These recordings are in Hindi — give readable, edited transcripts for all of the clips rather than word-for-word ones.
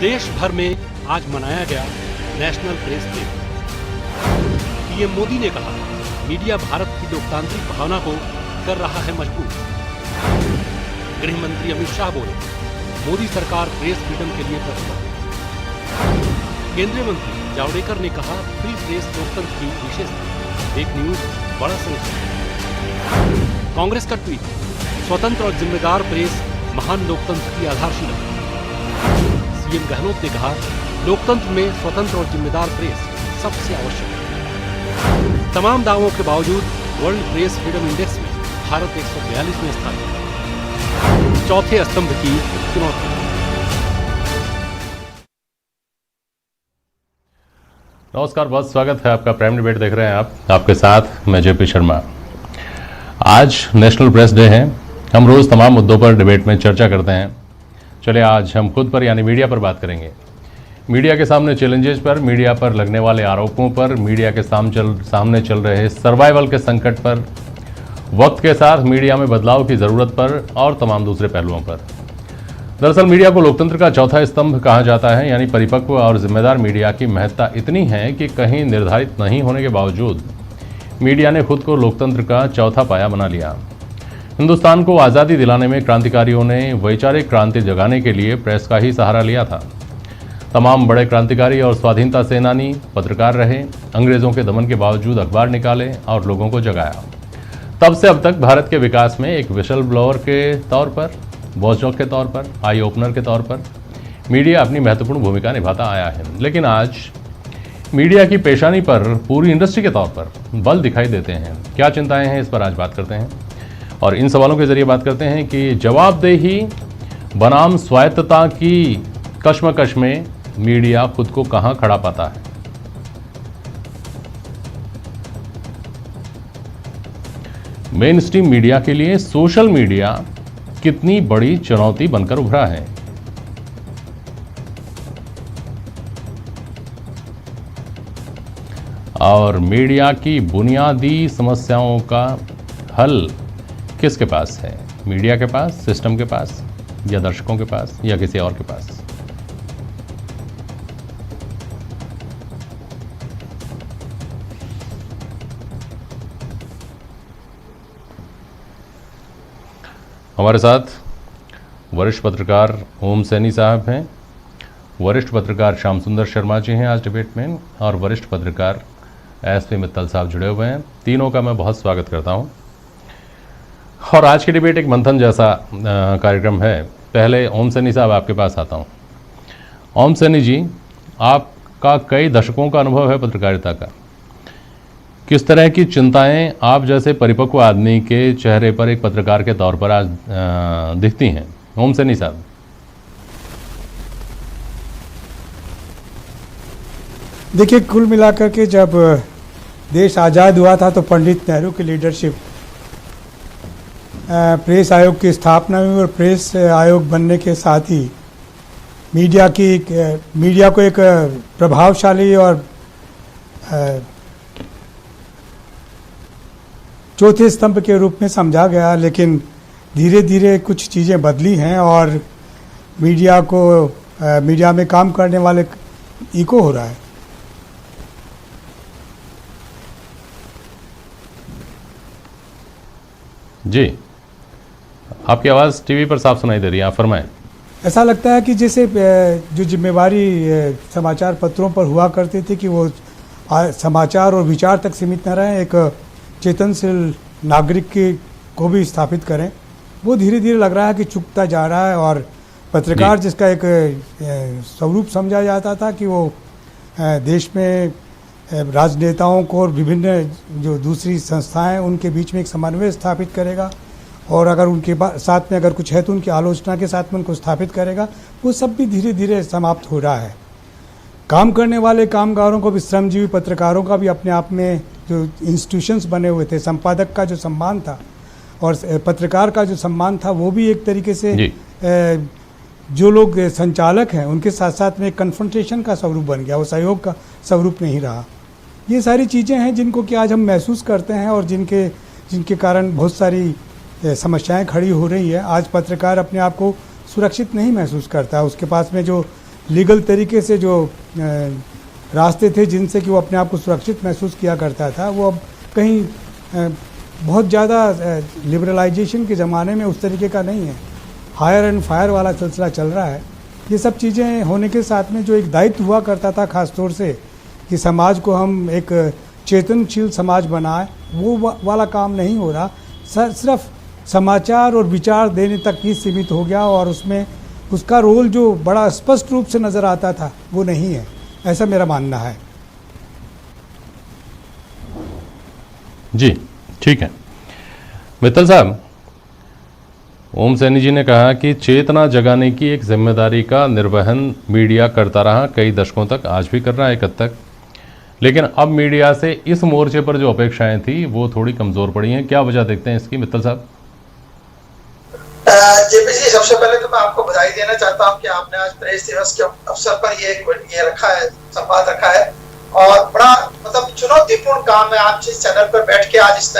देश भर में आज मनाया गया national press day. PM Modi ने कहा, मीडिया भारत की लोकतांत्रिक भावना को कर रहा है मजबूत। गृह मंत्री अमित शाह बोले, मोदी सरकार प्रेस फ्रीडम के लिए प्रतिबद्ध। केंद्रीय मंत्री जावड़ेकर ने कहा, फ्री प्रेस लोकतंत्र की विशेषता, फेक न्यूज बड़ा संकट। कांग्रेस का ट्वीट, स्वतंत्र और जिम्मेदार प्रेस महान लोकतंत्र की आधारशिला। सीएम गहलोत ने कहा, लोकतंत्र में स्वतंत्र और जिम्मेदार प्रेस सबसे आवश्यक है। तमाम दावों के बावजूद वर्ल्ड प्रेस फ्रीडम इंडेक्स में भारत 142वें स्थान पर, चौथे स्तंभ की चुनौती। नमस्कार, बहुत स्वागत है आपका। प्राइम डिबेट देख रहे हैं आप, आपके साथ मैं जेपी शर्मा। आज नेशनल प्रेस डे है। हम रोज तमाम मुद्दों पर डिबेट में चर्चा करते हैं। चलिए आज हम खुद पर यानी मीडिया पर बात करेंगे। मीडिया के सामने चैलेंजेस पर, मीडिया पर लगने वाले आरोपों पर, मीडिया के सामने चल रहे सर्वाइवल के संकट पर, वक्त के साथ मीडिया में बदलाव की ज़रूरत पर और तमाम दूसरे पहलुओं पर। दरअसल मीडिया को लोकतंत्र का चौथा स्तंभ कहा जाता है, यानी परिपक्व और जिम्मेदार मीडिया की महत्ता इतनी है कि कहीं निर्धारित नहीं होने के बावजूद मीडिया ने खुद को लोकतंत्र का चौथा पाया बना लिया। हिंदुस्तान को आज़ादी दिलाने में क्रांतिकारियों ने वैचारिक क्रांति जगाने के लिए प्रेस का ही सहारा लिया था। तमाम बड़े क्रांतिकारी और स्वाधीनता सेनानी पत्रकार रहे, अंग्रेज़ों के दमन के बावजूद अखबार निकाले और लोगों को जगाया। तब से अब तक भारत के विकास में एक विशल ब्लोअर के तौर पर, वॉचडॉग के तौर पर, आई ओपनर के तौर पर मीडिया अपनी महत्वपूर्ण भूमिका निभाता आया है। लेकिन आज मीडिया की पेशानी पर पूरी इंडस्ट्री के तौर पर बल दिखाई देते हैं। क्या चिंताएं हैं, इस पर आज बात करते हैं और इन सवालों के जरिए बात करते हैं कि जवाबदेही बनाम स्वायत्तता की कश्मकश में मीडिया खुद को कहां खड़ा पाता है। मेन स्ट्रीम मीडिया के लिए सोशल मीडिया कितनी बड़ी चुनौती बनकर उभरा है। और मीडिया की बुनियादी समस्याओं का हल किसके पास है? मीडिया के पास, सिस्टम के पास, या दर्शकों के पास, या किसी और के पास? हमारे साथ वरिष्ठ पत्रकार ओम सैनी साहब हैं, वरिष्ठ पत्रकार श्याम सुंदर शर्मा जी हैं आज डिबेट में, और वरिष्ठ पत्रकार एसपी मित्तल साहब जुड़े हुए हैं। तीनों का मैं बहुत स्वागत करता हूं। और आज की डिबेट एक मंथन जैसा कार्यक्रम है। पहले ओम सैनी साहब आपके पास आता हूं। ओम सैनी जी, आपका कई दशकों का अनुभव है पत्रकारिता का। किस तरह की चिंताएं आप जैसे परिपक्व आदमी के चेहरे पर एक पत्रकार के तौर पर आज दिखती हैं? ओम सैनी साहब। देखिए, कुल मिलाकर के जब देश आज़ाद हुआ था तो पंडित नेहरू की लीडरशिप, प्रेस आयोग की स्थापना हुई और प्रेस आयोग बनने के साथ ही मीडिया को एक प्रभावशाली और चौथे स्तंभ के रूप में समझा गया। लेकिन धीरे धीरे कुछ चीज़ें बदली हैं और मीडिया में काम करने वाले इको हो रहा है। जी, आपकी आवाज़ टीवी पर साफ सुनाई दे रही है, आप फरमाएं। ऐसा लगता है कि जैसे जो जिम्मेवारी समाचार पत्रों पर हुआ करती थी कि वो समाचार और विचार तक सीमित न रहें, एक चेतनशील नागरिक को भी स्थापित करें, वो धीरे धीरे लग रहा है कि चुकता जा रहा है। और पत्रकार जिसका एक स्वरूप समझा जाता था कि वो देश में राजनेताओं को और विभिन्न जो दूसरी संस्थाएं उनके बीच में एक समन्वय स्थापित करेगा, और अगर उनके साथ में अगर कुछ है तो उनकी आलोचना के साथ में उनको स्थापित करेगा, वो सब भी धीरे धीरे समाप्त हो रहा है। काम करने वाले कामगारों को भी, श्रमजीवी पत्रकारों का भी अपने आप में जो इंस्टीट्यूशंस बने हुए थे, संपादक का जो सम्मान था और पत्रकार का जो सम्मान था, वो भी एक तरीके से जो लोग संचालक हैं उनके साथ साथ में कन्फ्रंटेशन का स्वरूप बन गया, वो सहयोग का स्वरूप नहीं रहा। ये सारी चीज़ें हैं जिनको कि आज हम महसूस करते हैं और जिनके कारण बहुत सारी समस्याएं खड़ी हो रही है। आज पत्रकार अपने आप को सुरक्षित नहीं महसूस करता, उसके पास में जो लीगल तरीके से जो रास्ते थे जिनसे कि वो अपने आप को सुरक्षित महसूस किया करता था, वो अब कहीं बहुत ज़्यादा लिबरलाइजेशन के ज़माने में उस तरीके का नहीं है। हायर एंड फायर वाला सिलसिला चल रहा है। ये सब चीज़ें होने के साथ में जो एक दायित्व हुआ करता था ख़ास तौर से कि समाज को हम एक चेतनशील समाज बनाए, वो वाला काम नहीं हो रहा। सिर्फ समाचार और विचार देने तक ही सीमित हो गया और उसमें उसका रोल जो बड़ा स्पष्ट रूप से नज़र आता था वो नहीं है, ऐसा मेरा मानना है। जी ठीक है। मित्तल साहब, ओम सैनी जी ने कहा कि चेतना जगाने की एक जिम्मेदारी का निर्वहन मीडिया करता रहा कई दशकों तक, आज भी कर रहा है एक हद तक, लेकिन अब मीडिया से इस मोर्चे पर जो अपेक्षाएं थी वो थोड़ी कमजोर पड़ी हैं। क्या वजह देखते हैं इसकी, मित्तल साहब? जेपी जी, सबसे पहले तो मैं आपको बधाई देना चाहता हूं कि आपने आज प्रेस दिवस के अवसर पर ये रखा है, संवाद रखा है और बड़ा मतलब चुनौतीपूर्ण काम है। आप जिस चैनल पर बैठ के आज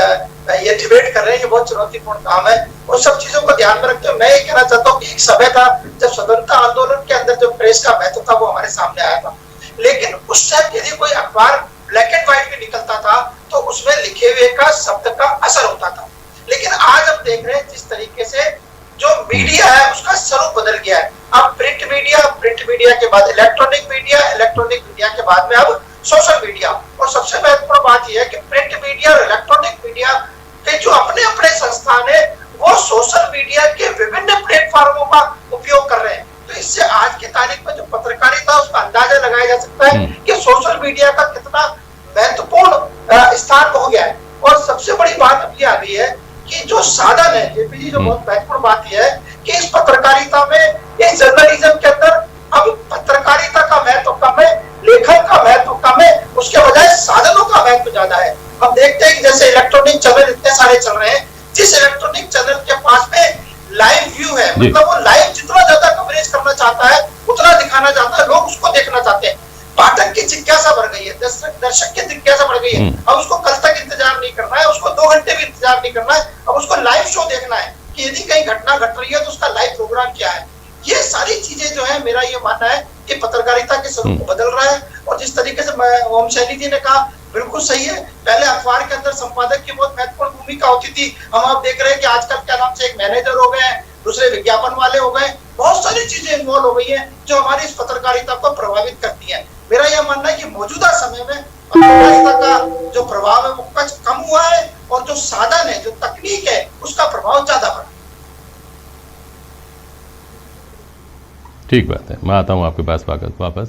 ये डिबेट कर रहे हैं, ये बहुत चुनौतीपूर्ण काम है। उन सब चीजों को ध्यान में रखते हुए मैं ये कहना चाहता हूँ कि एक समय था जब स्वतंत्रता आंदोलन के अंदर जो प्रेस का महत्व था वो हमारे सामने आया था, लेकिन उस टाइम यदि कोई अखबार ब्लैक एंड व्हाइट में निकलता था तो उसमें लिखे हुए का शब्द का असर होता था। लेकिन आज हम देख रहे हैं जिस तरीके से जो मीडिया है उसका स्वरूप बदल गया है। अब प्रिंट मीडिया के बाद इलेक्ट्रॉनिक मीडिया के बाद में अब सोशल मीडिया। और सबसे महत्वपूर्ण बात यह है कि प्रिंट मीडिया और इलेक्ट्रॉनिक मीडिया के जो अपने अपने संस्थान है वो सोशल मीडिया के विभिन्न प्लेटफॉर्मों का उपयोग कर रहे हैं। तो इससे आज की तारीख में जो पत्रकारिता उसका अंदाजा लगाया जा सकता है कि सोशल मीडिया का कितना महत्वपूर्ण स्थान हो गया है। और सबसे बड़ी बात अब ये आ गई है कि जो साधन है, जेपी जी, जो बहुत महत्वपूर्ण बात यह है कि इस पत्रकारिता में, इस जर्नलिज्म के अंदर अब पत्रकारिता का महत्व कम है, लेखन का महत्व कम है, उसके बजाय साधनों का महत्व ज्यादा है। हम देखते हैं कि जैसे इलेक्ट्रॉनिक चैनल इतने सारे चल रहे हैं, जिस इलेक्ट्रॉनिक चैनल के पास में लाइव व्यू है, मतलब वो लाइव जितना ज्यादा कवरेज करना चाहता है उतना दिखाना चाहता है, लोग उसको देखना चाहते हैं। पाठक की जिज्ञासा बढ़ गई है, दर्शक की जिज्ञासा बढ़ गई है। अब उसको कल तक इंतजार नहीं करना है, उसको 2 घंटे भी इंतजार नहीं करना है, अब उसको लाइव शो देखना है कि यदि कहीं घटना घट रही है तो उसका लाइव प्रोग्राम क्या है। ये सारी चीजें जो है, मेरा ये मानना है कि पत्रकारिता के स्वरूप को बदल रहा है। और जिस तरीके से ओम सैनी जी ने कहा बिल्कुल सही है। पहले अखबार के अंदर संपादक की बहुत महत्वपूर्ण भूमिका होती थी। हम आप देख रहे हैं कि आजकल क्या नाम से एक मैनेजर हो गए हैं, दूसरे विज्ञापन वाले हो गए, बहुत सारी चीजें इन्वॉल्व हो गई हैं जो हमारी इस पत्रकारिता को प्रभावित करती है। मेरा यह मानना है कि मौजूदा समय में पत्रकारिता का जो प्रभाव है वो कुछ कम हुआ है और जो साधन है, जो तकनीक है, उसका प्रभाव ज्यादा बढ़ा। ठीक बात है, मैं आता हूँ आपके पास वापस।